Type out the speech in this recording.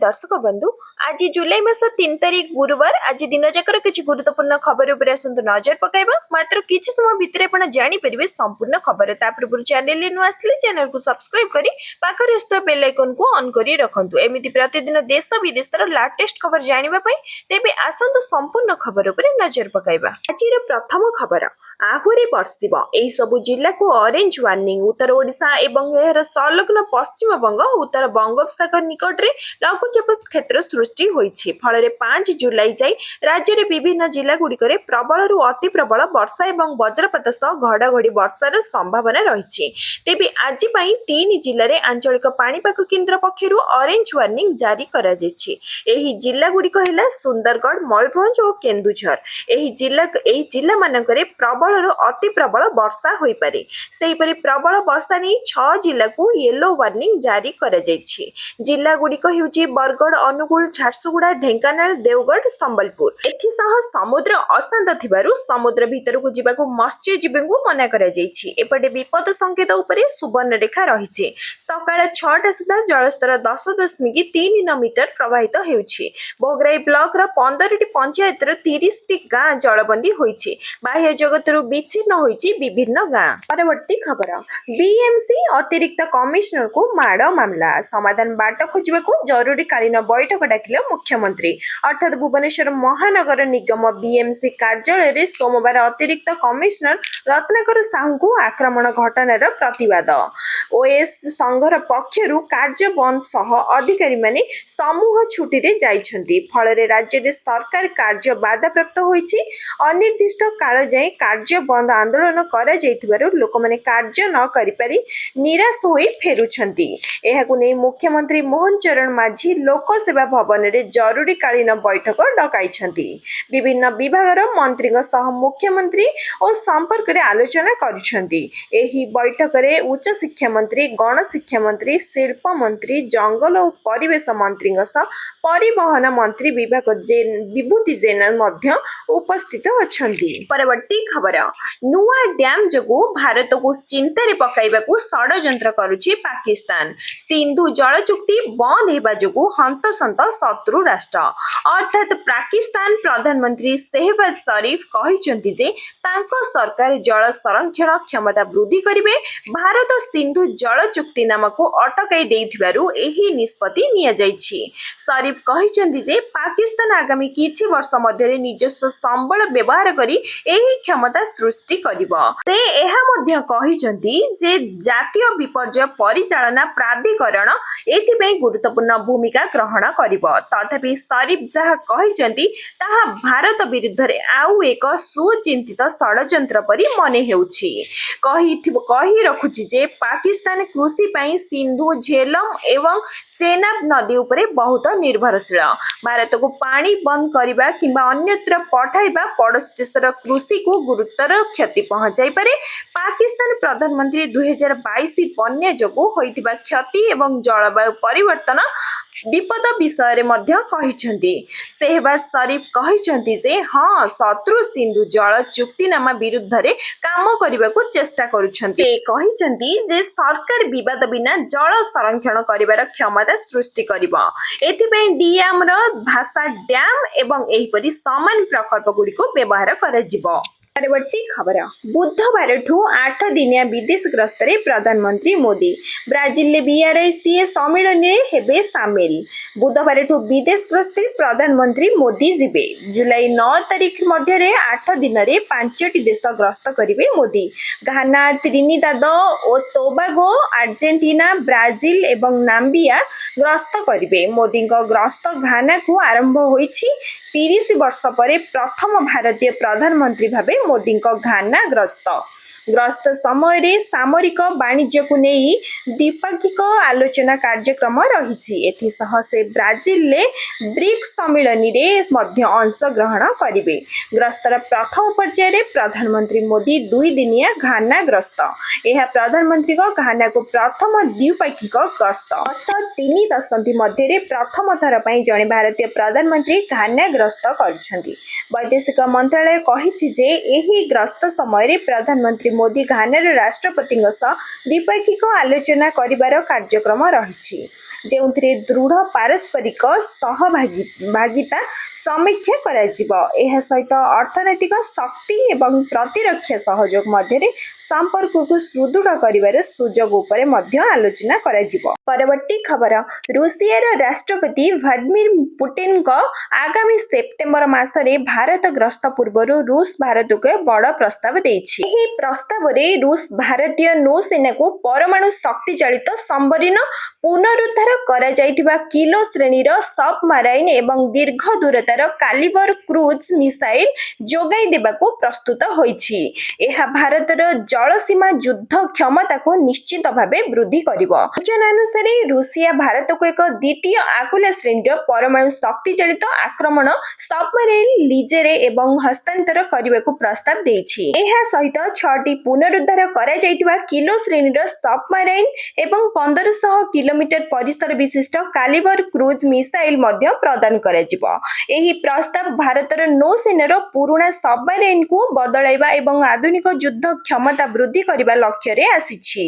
दर्शक बंधु आज जुलाई मास 3 तारिख गुरुवार आज दिन जाकर किसी गुरुत्वपूर्ण खबर उपर आसंतु नजर पकाइबा मात्र किछि समय भितर आपण जानि परिबे संपूर्ण खबर ता पूर्व चैनल नु आसले चैनल को सब्सक्राइब करी पाखरे स्थ बेल आइकन को ऑन करी रखंतु एमिति प्रतिदिन देश विदेशर लेटेस्ट खबर जानिबा पई तेबे आसंतु संपूर्ण खबर उपर नजर पकाइबा आजिर प्रथम खबर आहुरी बर्षिब एही सबु जिल्ला को ऑरेंज वार्निंग उत्तर ओडिशा एवं एहर संलग्न पश्चिम बंग उत्तर बंगोपसागर निकट रे लघुचाप क्षेत्र सृष्टि होइछि फल 5 जुलाई जाई राज्य रे विभिन्न जिल्ला गुडी करे प्रबल रु अति प्रबल वर्षा एवं वज्रपात सह घड़घड़ी वर्षार संभावना रहिछि तेबे आज पई 3 जिल्ला रे आंचलिक पाणीपाग केन्द्र पक्षरु ऑरेंज वार्निंग जारी करा जैछि एही जिल्ला गुडी कहला सुंदरगढ़ मयूरभंज और केन्दुझर एही जिल्ला मानकरे प्रबल अति प्रबल वर्षा होई पारे सेही परि प्रबल वर्षा नै 6 जिल्ला को येलो वार्निंग जारी करा जैछि जिल्ला गुडिक हेउछि बरगढ़ अनुगुल झारसुगुड़ा ढेंकानाल देवगढ़ संबलपुर एथि सह समुद्र अशांत थिबारु समुद्र भीतर को जिबाकू मत्स्यजीवी को मना करा जैछि एपटे विपद संकेत उपरे सुवर्ण रेखा रहिछि सकाळ 6टा सुधा जलस्तर 10.3 मीटर प्रवाहित हेउछि भोगराई ब्लॉक रा 15 टी पंचायत रा 30 टी गां जलबंदी होइछि बाह्य जगत विच्छिन्न होइछि विभिन्न गां परवर्ती खबर बीएमसी अतिरिक्त कमिश्नर को माड़ मामला समाधान बाट खोजबाकू जरूरी कालीन बैठक डाकिले मुख्यमंत्री अर्थात भुवनेश्वर महानगर निगम बीएमसी कार्यालय रे सोमवार अतिरिक्त कमिश्नर रत्नाकर साहू को आक्रमण घटनार प्रतिवाद ओएस संघर पक्षरु कार्य बंद सह अधिकारी माने समूह छुट्टी रे जाइछंती फल रे राज्य रे सरकार कार्य बाधा प्राप्त होइछि अनिर्दिष्ट काल जाय कार्य बंद आंदोलन करा जायथिबारु लोक माने कार्य न करि पारि निराश होई फेरुछंती एहाकु नै मुख्यमंत्री मोहन चरण माझी लोक सेवा भवन रे जरूरी कालीन बैठक डकाइछंती विभिन्न विभागर मंत्री सह मुख्यमंत्री और संपर्क रे आलोचना करिछंती एही बैठक रे उच्च शिक्षा मंत्री गण शिक्षा मंत्री शिल्प मंत्री जंगल और परिवेश मंत्री सह परिवहन मंत्री विभूति जेन मध्य उपस्थित अछंती परवर्ती खबर नुआ डैम जगु भारत को चिंता रे पकाइबाकू षडयंत्र करुछि पाकिस्तान सिंधु जल चुक्ति बंद हेबा जगु हंतसंत शत्रु राष्ट्र अर्थात पाकिस्तान प्रधानमंत्री शहबाज शरीफ कहिसंती जे तांको सरकार जल संरक्षण क्षमता वृद्धि करिवे भारत सिंधु जल चुक्ति नामक अटकाई देथिबारु एही निष्पत्ति निया जाइछि शरीफ कहिसंती जे पाकिस्तान आगामी किछि वर्ष मध्ये निजस्व संबल व्यवहार करी एही क्षमता सृष्टि करिवो ते एहा मध्ये कहिसंती जे जातीय विपर्यय परिचालना प्राधिकरण एथिबे गुरुत्वपूर्ण भूमिका ग्रहण करिवो तथापि शरीफ जहा कहिसंती ताहा भारत विरुद्ध रे आउ एक सुचिंतित षडयंत्र परि मने हेउछि कहि रखुछि जे पाकिस्तान कृषि पई सिंधु झेलम एवं चेनाब नदी उपरे बहुत निर्भरशील भारत को पानी बंद करिबा किंबा अन्यत्र पठाइबा पड़ोसी देशर कृषि को गुरुतर क्षति पहुंचाई पारे पाकिस्तान प्रधानमंत्री 2022 बन्या जगु होइतिबा क्षति एवं जलवायु परिवर्तन विपद विषय रे मध्य कहिसंती शहबाज शरीफ कहिसंती जे हां शत्रु सिंधु जल चुक्तिनामा विरुद्ध रे काम करिबाकू चेष्टा करूछंती कहिसंती जे सरकार विवाद बिना जल संरक्षण करिबार क्षमता सृष्टि करिबो एथिबे डीएम रो भाषा डैम एवं एही परि समान प्रकल्प गुडी को व्यवहार करा जिवो परवर्ती खबर बुधवार 8 दिनिया विदेश गस्त रे प्रधानमंत्री मोदी ब्राजिल बीआरआईसीए सम्मेलन रे हेबे शामिल बुधवार विदेश गस्त रे प्रधानमंत्री मोदी जिबे जुलाई 9 तारिख मध्ये रे 8 दिन रे 5टी देश ग्रस्त करिवे मोदी घाना त्रिनिदाद और टोबागो अर्जेंटीना ब्राजिल एवं नाम्बिया ग्रस्त करिवे मोदी को ग्रस्त घाना को आरंभ होईछि 30 वर्ष परे प्रथम भारतीय प्रधानमंत्री भाबे मोदी को घाना ग्रस्त समय रे सामरिक वाणिज्य को नहीं द्विपाक्षिक आलोचना कार्यक्रम रही एथि सह से ब्राजिल ले ब्रिक्स सम्मेलन रे मध्य अंश ग्रहण करिवे ग्रस्तर प्रथम पर्याय रे प्रधानमंत्री मोदी 2 दिनिया घाना ग्रस्त यह प्रधानमंत्री को घाना को प्रथम द्विपाक्षिक गस्त अर्थात 3 दशंधि मध्य रे प्रथम थर पई जणे भारतीय प्रधानमंत्री घाना ग्रस्त करछंती वैदेशिक मंत्रालय कहिछि जे एही ग्रस्त समय रे प्रधानमंत्री ଶ୍ରୀ ମୋଦି ଘାନାର ରାଷ୍ଟ୍ରପତିଙ୍କ ସହ ଦ୍ୱିପାକ୍ଷିକ ଆଲୋଚନା କରିବାର କାର୍ଯ୍ୟକ୍ରମ ରହିଛି, ଯେଉଁଥିରେ ଦୃଢ଼ ପାରସ୍ପରିକ ସହଭାଗିତା ସମୀକ୍ଷା କରାଯିବ। ଏହା ସହିତ ଅର୍ଥନୈତିକ ଶକ୍ତି ଏବଂ ପ୍ରତିରକ୍ଷା ସହଯୋଗ ମଧ୍ୟରେ ସମ୍ପର୍କକୁ ସୁଦୃଢ଼ କରିବାର ସୁଯୋଗ ଉପରେ ମଧ୍ୟ ଆଲୋଚନା କରାଯିବ। ପରବର୍ତ୍ତୀ ଖବର, ରୁଷିଆର ରାଷ୍ଟ୍ରପତି ଭ୍ଲାଦିମିର ପୁଟିନଙ୍କ ଆଗାମୀ ସେପ୍ଟେମ୍ବର ମାସରେ ଭାରତ ଗସ୍ତ ପୂର୍ବରୁ ରୁଷ ଭାରତକୁ ବଡ଼ ପ୍ରସ୍ତାବ ଦେଇଛି। ଏହି ପ୍ରସ୍ତାବରେ ରୁଷ ଭାରତୀୟ ନୌସେନାକୁ ପରମାଣୁ ଶକ୍ତି ଚାଳିତ ସମ୍ବରିନ, ପୁନରୁଦ୍ଧାର କରାଯାଇଥିବା କିଲୋ ଶ୍ରେଣୀର ସବମାରାଇନ୍ ଏବଂ ଦୀର୍ଘ ଦୂରତାର କାଲିବର କ୍ରୁଜ୍ ମିସାଇଲ୍ ଯୋଗାଇ ଦେବାକୁ ପ୍ରସ୍ତୁତ ହୋଇଛି। ଏହା ଭାରତର ଜଳସୀମା ଯୁଦ୍ଧ କ୍ଷମତାକୁ ନିଶ୍ଚିତ ଭାବେ ବୃଦ୍ଧି କରିବ। ସୂଚନାନୁସାରେ ରୁଷିଆ ଭାରତକୁ ଏକ ଦ୍ୱିତୀୟ ଆଗୁଲା ଶ୍ରେଣୀର ପରମାଣୁ ଶକ୍ତି ଚାଳିତ ଆକ୍ରମଣ ସବମରାଇନ୍ ଲିଜରେ ଏବଂ ହସ୍ତାନ୍ତର କରିବାକୁ ପ୍ରସ୍ତାବ ଦେଇଛି। ଏହା ସହିତ 6ଟି ପୁନରୁଦ୍ଧାର କରାଯାଇଥିବା କିଲୋ ଶ୍ରେଣୀର ସବମାରାଇନ୍ ଏବଂ 1500 କିଲୋମିଟର ପରିସର ବିଶିଷ୍ଟ କାଲିବର କ୍ରୁଜ୍ ମିସାଇଲ୍ ମଧ୍ୟ ପ୍ରଦାନ କରାଯିବ। ଏହି ପ୍ରସ୍ତାବ ଭାରତର ନୌସେନାର ପୁରୁଣା ସବମାରାଇନ୍କୁ ବଦଳାଇବା ଏବଂ ଆଧୁନିକ ଯୁଦ୍ଧ କ୍ଷମତା ବୃଦ୍ଧି କରିବା ଲକ୍ଷ୍ୟରେ ଆସିଛି।